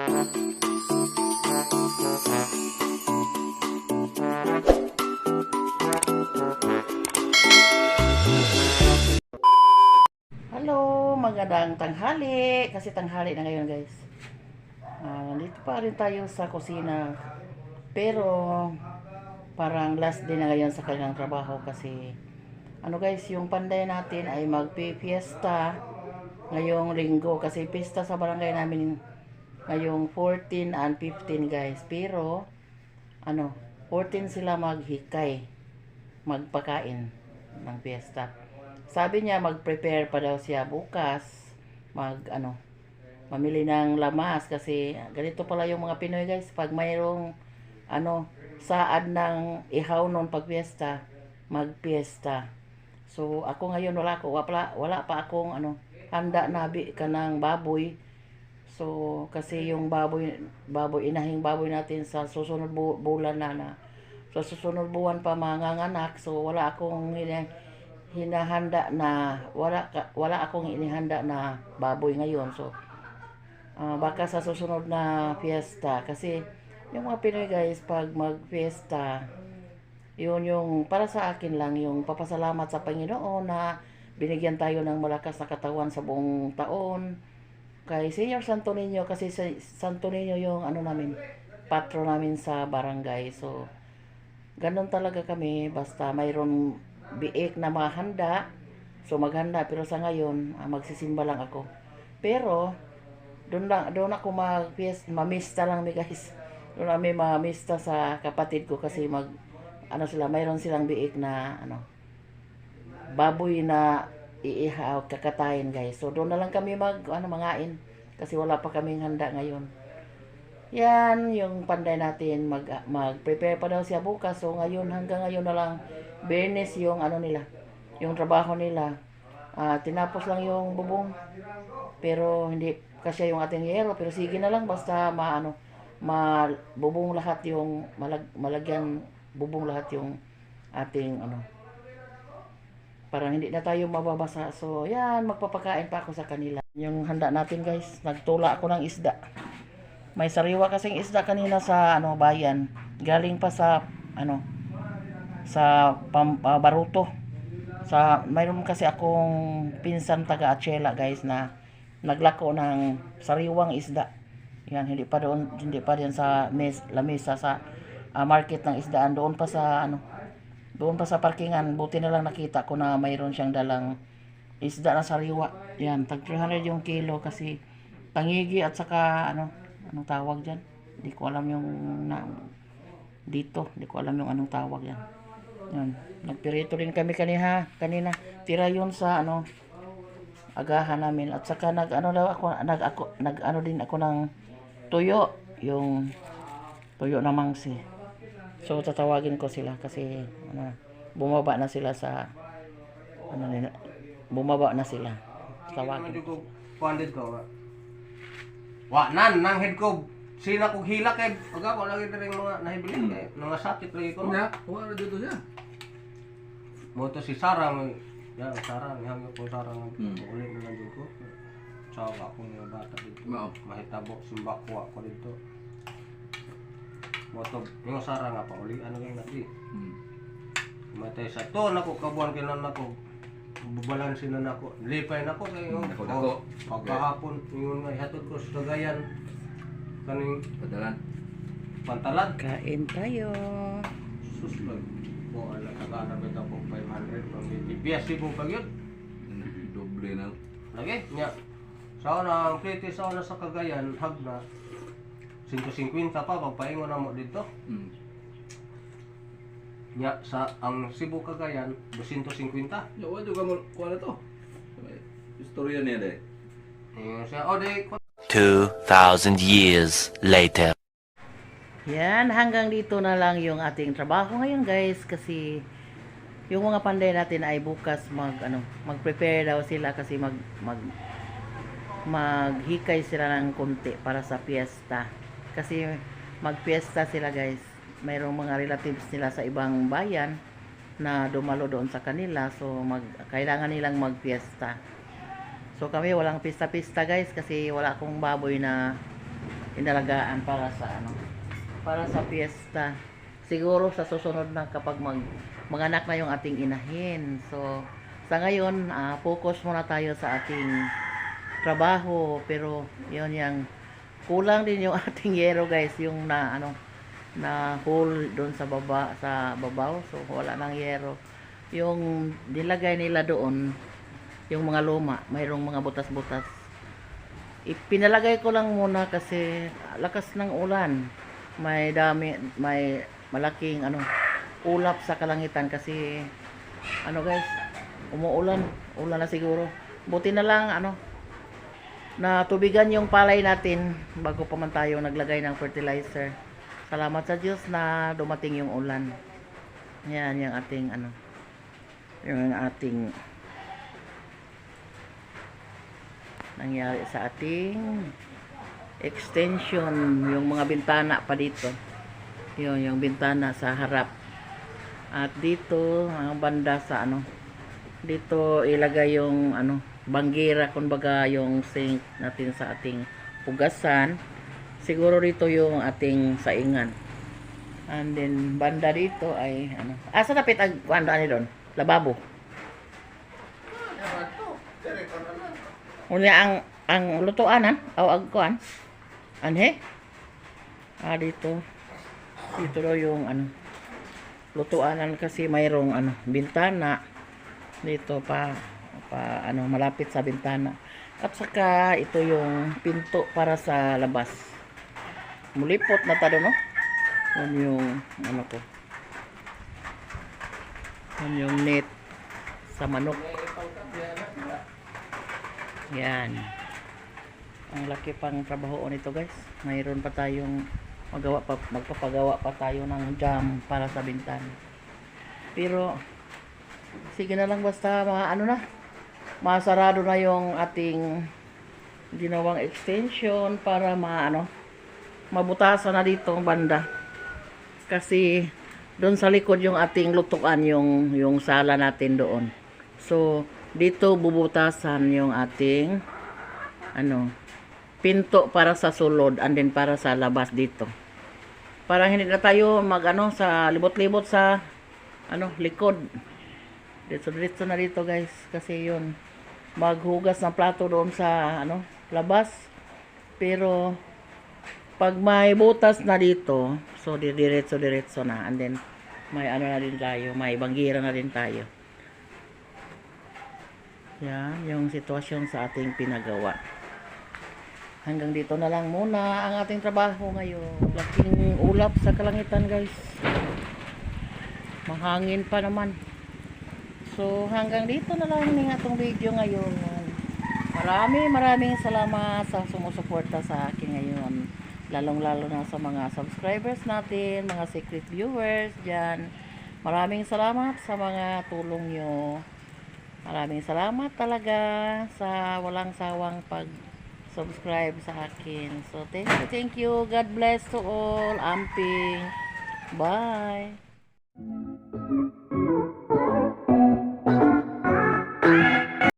Hello, magandang tanghali. Kasi tanghali na ngayon, guys. Nandito pa rin tayo sa kusina. Pero parang last day na ngayon sa kanilang trabaho kasi guys, yung panday natin ay magpi-fiesta ngayong linggo kasi pista sa barangay namin ngayong 14 and 15, guys. Pero 14 sila maghikay, magpakain ng fiesta. Sabi niya mag-prepare pa daw siya bukas, mamili ng lamas kasi ganito pala yung mga Pinoy, guys, pag mayroong saad ng ihaw noon pag fiesta, magpiesta. So ako ngayon wala pa akong handa na ka ng baboy. So kasi yung baboy inahing baboy natin sa susunod bulan na sa susunod buwan pa manganganak. So wala akong hinahanda na wala akong inihanda na baboy ngayon. So baka sa susunod na fiesta kasi yung mga Pinoy, guys, pag mag-fiesta, yun yung para sa akin lang yung papasalamat sa Panginoon na binigyan tayo ng malakas na katawan sa buong taon. Kay Senior Santo Niño kasi Santo Niño yung namin, patron namin sa barangay. So ganun talaga kami, basta mayroon biik na mahanda, so maghanda. Pero sa ngayon, magsisimba lang ako. Pero doon ako mamista lang, guys. Doon kami mamista sa kapatid ko kasi mayroon silang biik na baboy na iihaw, kakatayin, guys. So doon na lang kami mangain kasi wala pa kaming handa ngayon. Yan yung panday natin, mag-prepare pa daw siya bukas. So ngayon, hanggang ngayon na lang, Bernes yung nila, yung trabaho nila. Tinapos lang yung bubong, pero hindi kasi yung ating yero. Pero sige na lang, basta bubong lahat yung malagyan bubong lahat yung ating parang hindi na tayo mababasa. So yan, magpapakain pa ako sa kanila. Yung handa natin, guys, nagtula ako ng isda. May sariwa kasing isda kanina sa bayan. Galing pa sa Baruto. Mayroon kasi akong pinsan taga Achela, guys, na naglako ng sariwang isda. Yan, hindi pa din sa lamesa sa market ng isdaan, doon pa sa parkingan. Buti na lang nakita ko na mayroon siyang dalang isda na sariwa. Yan, tag 300 yung kilo kasi tangigi at saka anong tawag dyan? Hindi ko alam yung dito. Hindi ko alam yung anong tawag yan. Yan. Nagpirito rin kami kanina. Tira yun sa agahan namin. At saka nag din ako ng tuyo. Yung tuyo na mangsi. So tatawagin ko sila kasi bumaba na sila sa bumaba na sila. Tawagin ko. Pandit ko. Wa nang head ko sila kog hila kay aga ko lagi ring mga nahibili kay mga sakit lagi ko. Ya, wala dito siya. Mo to si Sarang, ya Sarang, hangyo ko Sarang ulit na lang ko. Sawa ako ng bata dito. Mahitabo simba ko ako dito. Mo to yung Sarang nga pa uli yung nadi. Matay sa to nako kabuan kinan nako. Bubalansin na nako. Lipay nako kay yung pagkahapon ingon nga hatod ko sa Cagayan kaning pantalan. Kain tayo. Suslag. Po ala tagana beta po 500 pang BPS po pag yun. Doble na. Lagi nya. Sa na ang plate sa Cagayan hag na 150 pa pagpaingon na mo dito. Nya sa ang Cebu Cagayan 250. Ya, wala juga mo kuha to. Istorya niya de. Siya de 2,000 years later. Yan, hanggang dito na lang yung ating trabaho ngayon, guys, kasi yung mga panday natin ay bukas mag-prepare daw sila kasi maghikay sila ng konti para sa fiesta. Kasi magfiesta sila, guys. Mayroong mga relatives nila sa ibang bayan na dumalo doon sa kanila, so kailangan nilang magfiesta. So kami walang pista-pista, guys, kasi wala akong baboy na inalagaan para sa ano, para sa piyesta. Siguro sa susunod na kapag manganak na yung ating inahin. So, sa ngayon, focus muna tayo sa ating trabaho. Pero, yun yung kulang din yung ating yero guys. Yung na, ano, na hole doon sa babaw. So, wala nang yero. Yung nilagay nila doon, yung mga luma, mayroong mga butas-butas. Ipinalagay ko lang muna kasi lakas ng ulan. May malaking ano ulap sa kalangitan kasi ano guys, ulan na siguro. Buti na lang ano na tubigan yung palay natin bago pa man tayo naglagay ng fertilizer. Salamat sa Diyos na dumating yung ulan. Yan yung ating ano, yung ating nangyari sa ating extension, yung mga bintana pa dito. Yun, yung bintana sa harap. At dito, ang banda sa ano, dito ilagay yung ano, banggira, kumbaga yung sink natin sa ating hugasan. Siguro dito yung ating saingan. And then, banda dito ay ano. Sa tapit ang banda ni doon? Lababo. Unya ang lutuanan o agkuan anhe dito daw yung ano lutuanan kasi mayroong ano bintana dito pa ano malapit sa bintana at saka ito yung pinto para sa labas. Mulipot na tado no. Yan yung ano ko, yan yung net sa manok. Yan. Ang laki pang trabaho nito guys. Mayroon pa tayong magpapagawa pa tayo ng jam para sa bintana. Pero sige na lang basta ano na. Masarado na yung ating ginawang extension para mabutasan na dito ang banda. Kasi doon sa likod yung ating lutuan yung sala natin doon. So dito bubutasan yung ating ano pinto para sa sulod and then para sa labas dito. Para hindi na tayo sa libot-libot sa ano likod. Dito na dito guys kasi yun maghugas ng plato doon sa ano labas. Pero pag may butas na dito, so diretso na and then may ano na din tayo, may banggira na din tayo. Yan, yung sitwasyon sa ating pinagawa. Hanggang dito na lang muna ang ating trabaho ngayon. Laking ulap sa kalangitan guys. Mahangin pa naman. So hanggang dito na lang ng atong video ngayon. Maraming salamat sa sumusuporta sa akin ngayon. Lalong-lalo na sa mga subscribers natin, mga secret viewers dyan. Maraming salamat sa mga tulong nyo. Maraming salamat talaga sa walang sawang pag-subscribe sa akin. So, thank you. God bless to all. Amping. Bye.